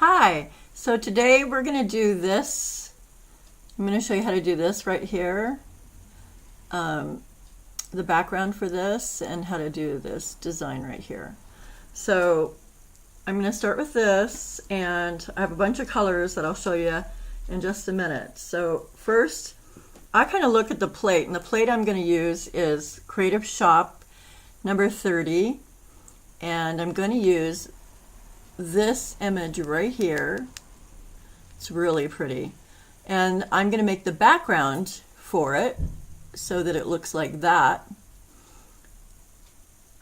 Hi, so today we're going to do this. I'm going to show you how to do this right here. The background for this and how to do this design right here. So I'm going to start with this, and I have a bunch of colors that I'll show you in just a minute. So first, I kind of look at the plate, and the plate I'm going to use is Creative Shop number 30, and I'm going to use this image right here. It's really pretty, and I'm going to make the background for it so that it looks like that.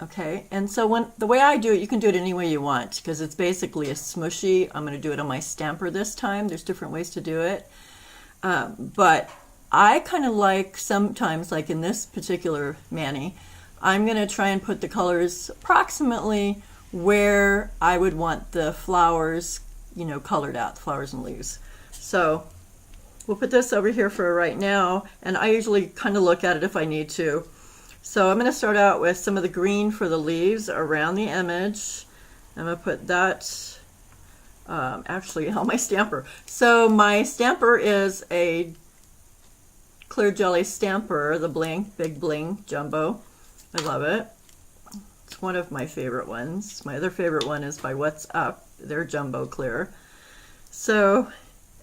Okay, and so the way I do it, you can do it any way you want because it's basically a smooshy. I'm going to do it on my stamper this time. There's different ways to do it, but I kind of like sometimes, like in this particular mani, I'm going to try and put the colors approximately where I would want the flowers, colored out, the flowers and leaves. So we'll put this over here for right now, and I usually kind of look at it if I need to. So I'm going to start out with some of the green for the leaves around the image. I'm going to put that actually on my stamper. So my stamper is a clear jelly stamper, the Bling, Big Bling Jumbo. I love it. It's one of my favorite ones. My other favorite one is by What's Up. They're jumbo clear. So,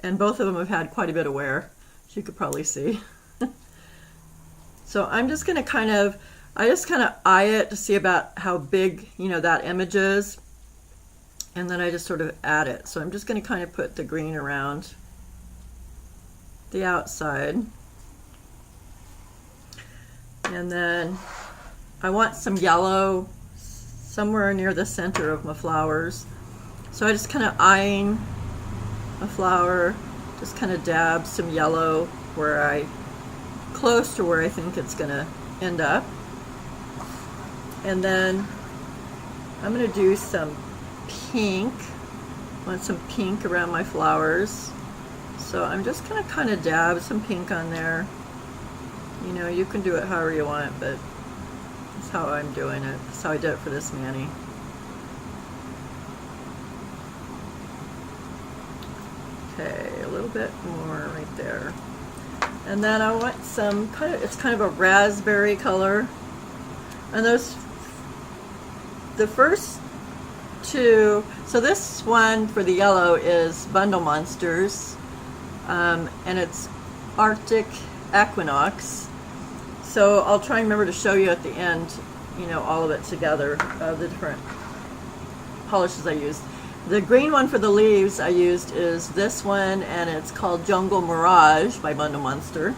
and both of them have had quite a bit of wear, as you could probably see. So I'm just going to I just kind of eye it to see about how big, that image is. And then I just sort of add it. So I'm just going to kind of put the green around the outside. And then I want some yellow somewhere near the center of my flowers. So I just kind of eyeing a flower, just kind of dab some yellow close to where I think it's going to end up. And then I'm going to do some pink. I want some pink around my flowers. So I'm just going to kind of dab some pink on there. You can do it however you want, but that's how I'm doing it. That's how I did it for this mani. Okay, a little bit more right there. And then I want some it's kind of a raspberry color. And the first two, so this one for the yellow is Bundle Monsters, and it's Arctic Equinox. So I'll try and remember to show you at the end, all of it together, the different polishes I used. The green one for the leaves I used is this one, and it's called Jungle Mirage by Bundle Monster.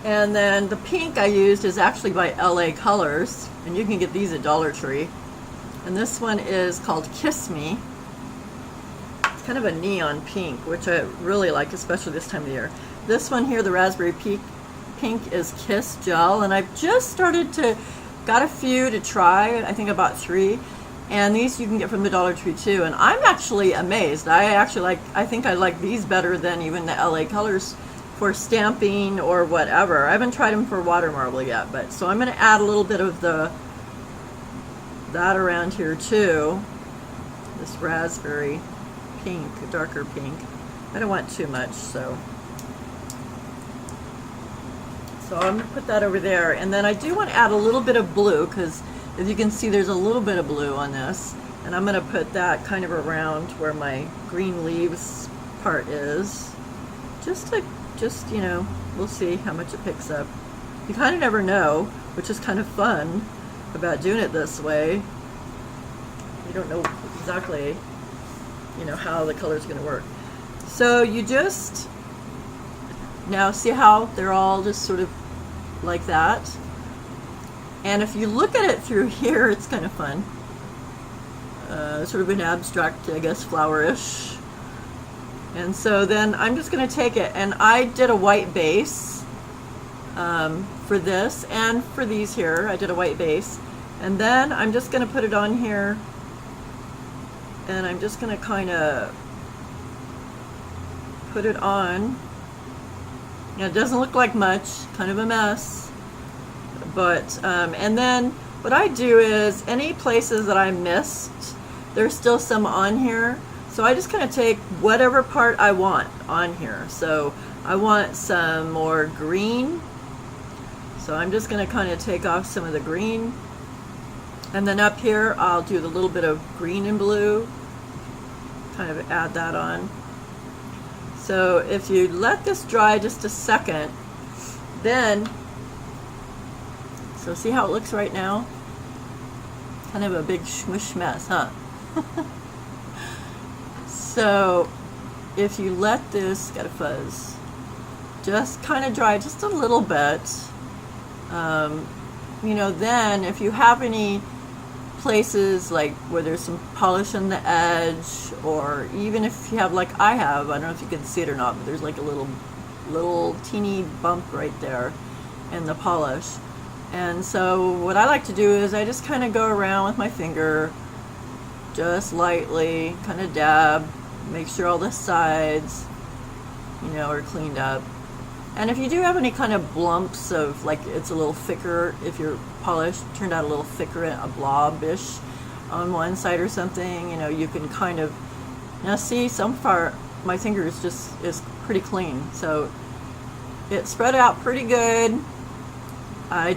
And then the pink I used is actually by LA Colors, and you can get these at Dollar Tree. And this one is called Kiss Me. It's kind of a neon pink, which I really like, especially this time of year. This one here, the raspberry pink, is Kiss Gel, and I've just got a few to try. I think about 3. And these you can get from the Dollar Tree too. And I'm actually amazed. I think I like these better than even the LA Colors for stamping or whatever. I haven't tried them for water marble yet, but so I'm going to add a little bit of that around here too. This raspberry pink, darker pink. I don't want too much, so I'm going to put that over there. And then I do want to add a little bit of blue, because as you can see, there's a little bit of blue on this, and I'm going to put that kind of around where my green leaves part is. Just we'll see how much it picks up. You kind of never know, which is kind of fun about doing it this way. You don't know exactly, how the color's going to work. So you just, now see how they're all just sort of like that? And if you look at it through here, it's kind of fun. Sort of an abstract, I guess, flowerish. And so then I'm just going to take it, and I did a white base for this, and for these here, I did a white base. And then I'm just going to put it on here, and I'm just going to kind of put it on. Now, it doesn't look like much, kind of a mess. But, and then what I do is any places that I missed, there's still some on here. So I just kind of take whatever part I want on here. So I want some more green. So I'm just going to kind of take off some of the green. And then up here, I'll do the little bit of green and blue. Kind of add that on. So if you let this dry just a second, then, so see how it looks right now? Kind of a big smush mess, huh? So if you let this, got a fuzz, just kind of dry just a little bit, you know, then if you have any places like where there's some polish on the edge, or even if you have, like I have, I don't know if you can see it or not, but there's like a little teeny bump right there in the polish. And so what I like to do is I just kind of go around with my finger, just lightly, kind of dab, make sure all the sides, you know, are cleaned up. And if you do have any kind of blumps of, like, it's a little thicker, if your polish turned out a little thicker, a blob-ish on one side or something, you know, you can kind of, now see, so far my finger is pretty clean. So it spread out pretty good. I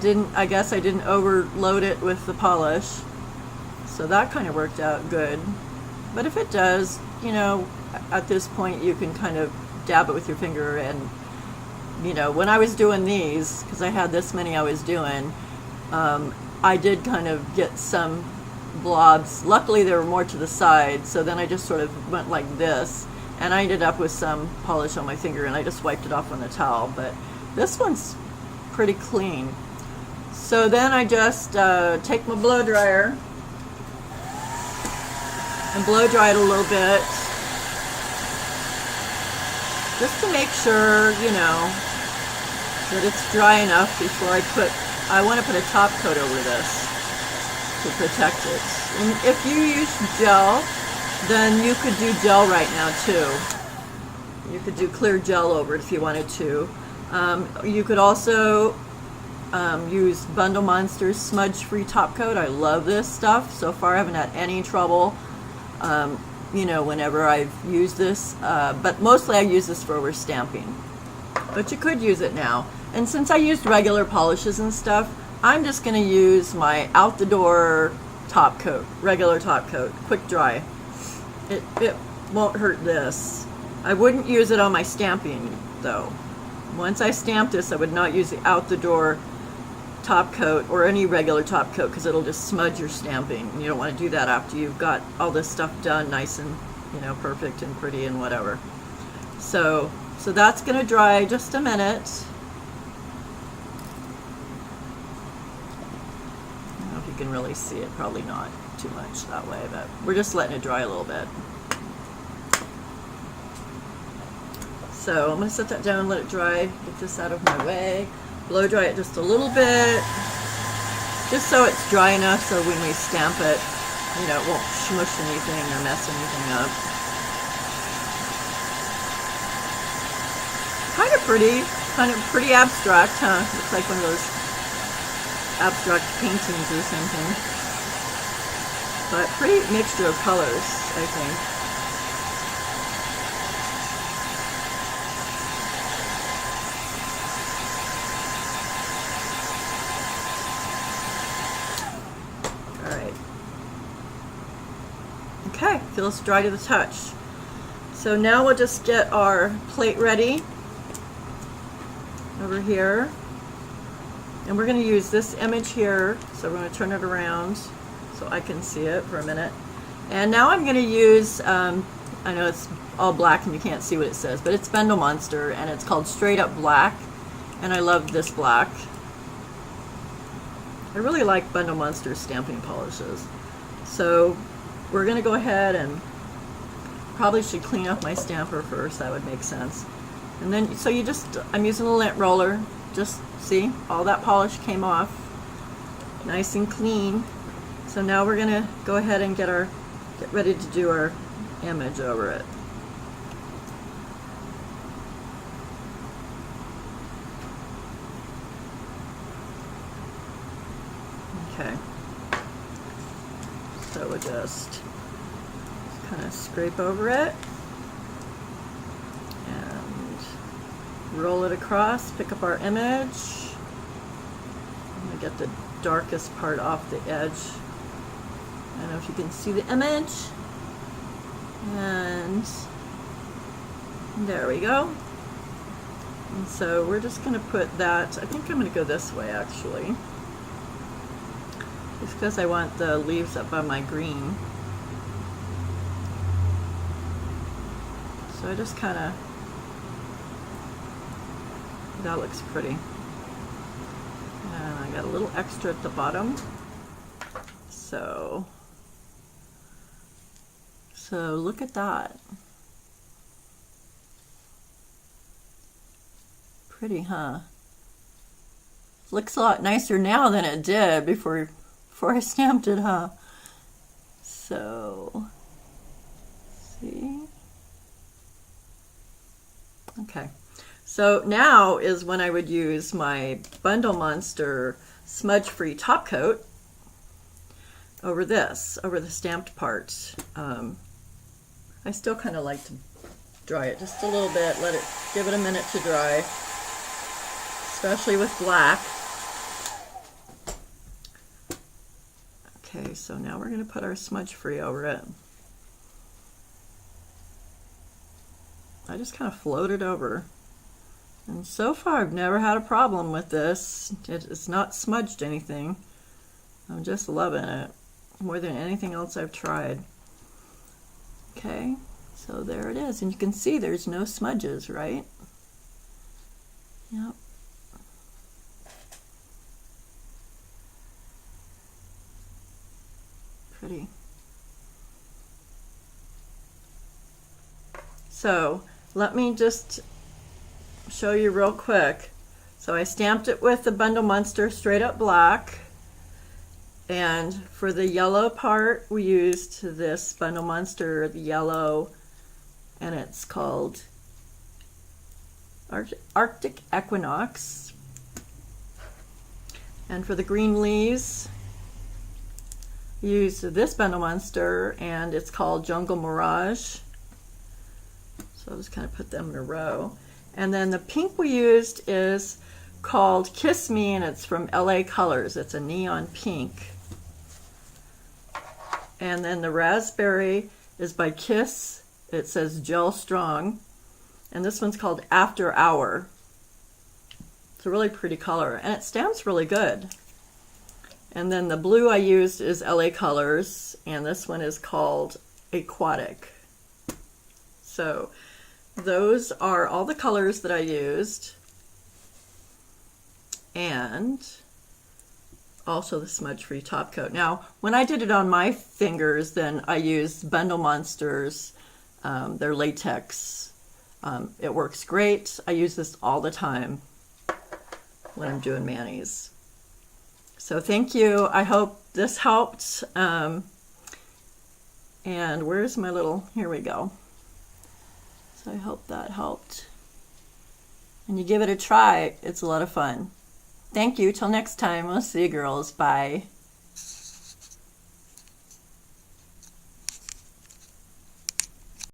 guess I didn't overload it with the polish. So that kind of worked out good. But if it does, you know, at this point you can kind of dab it with your finger. And you know, when I was doing these, because I had this many I was doing, I did kind of get some blobs. Luckily they were more to the side, so then I just sort of went like this, and I ended up with some polish on my finger, and I just wiped it off on the towel. But this one's pretty clean. So then I just take my blow dryer and blow dry it a little bit, just to make sure, you know, that it's dry enough before I want to put a top coat over this to protect it. And if you use gel, then you could do gel right now too. You could do clear gel over it if you wanted to. You could also use Bundle Monster's smudge-free top coat. I love this stuff. So far I haven't had any trouble, you know, whenever I've used this. But mostly I use this for over stamping. But you could use it now. And since I used regular polishes and stuff, I'm just going to use my out-the-door top coat, regular top coat, quick dry. It won't hurt this. I wouldn't use it on my stamping though. Once I stamp this, I would not use the out-the-door top coat or any regular top coat, because it'll just smudge your stamping. You don't want to do that after you've got all this stuff done nice and, you know, perfect and pretty and whatever. So that's going to dry just a minute. I don't know if you can really see it, probably not too much that way, but we're just letting it dry a little bit. So I'm going to set that down, let it dry, get this out of my way, blow dry it just a little bit, just so it's dry enough so when we stamp it, you know, it won't smush anything or mess anything up. Kind of pretty abstract, huh? Looks like one of those abstract paintings or something. But pretty mixture of colors, I think. Okay, feels dry to the touch. So now we'll just get our plate ready over here. And we're going to use this image here. So we're going to turn it around so I can see it for a minute. And now I'm going to use, I know it's all black and you can't see what it says, but it's Bundle Monster and it's called Straight Up Black. And I love this black. I really like Bundle Monster stamping polishes. So we're going to go ahead and probably should clean up my stamper first. That would make sense. And then, so you just, I'm using a lint roller. Just see, all that polish came off. Nice and clean. So now we're going to go ahead and get ready to do our image over it. Okay. So we'll just kind of scrape over it and roll it across, pick up our image. I'm going to get the darkest part off the edge. I don't know if you can see the image. And there we go. And so we're just going to put that, I think I'm going to go this way actually. Just because I want the leaves up on my green. So I just kind of, that looks pretty. And I got a little extra at the bottom. So look at that. Pretty, huh? Looks a lot nicer now than it did before I stamped it, huh? So, see? Okay. So now is when I would use my Bundle Monster smudge-free top coat over this, over the stamped part. I still kind of like to dry it just a little bit, give it a minute to dry, especially with black. Okay, so now we're going to put our smudge-free over it. I just kind of float it over. And so far I've never had a problem with this. It's not smudged anything. I'm just loving it more than anything else I've tried. Okay, so there it is. And you can see there's no smudges, right? Yep. Pretty. So let me just show you real quick. So I stamped it with the Bundle Monster straight up black, and for the yellow part we used this Bundle Monster, the yellow, and it's called Arctic Equinox. And for the green leaves, use this Bundle Monster, and it's called Jungle Mirage. So I'll just kind of put them in a row. And then the pink we used is called Kiss Me, and it's from LA Colors. It's a neon pink. And then the raspberry is by Kiss. It says Gel Strong. And this one's called After Hour. It's a really pretty color, and it stamps really good. And then the blue I used is LA Colors, and this one is called Aquatic. So those are all the colors that I used, and also the smudge-free top coat. Now, when I did it on my fingers, then I used Bundle Monsters, their latex. It works great. I use this all the time when I'm doing manis. So thank you. I hope this helped. And where's my little, here we go. So I hope that helped. And you give it a try. It's a lot of fun. Thank you. Till next time. We'll see you girls. Bye.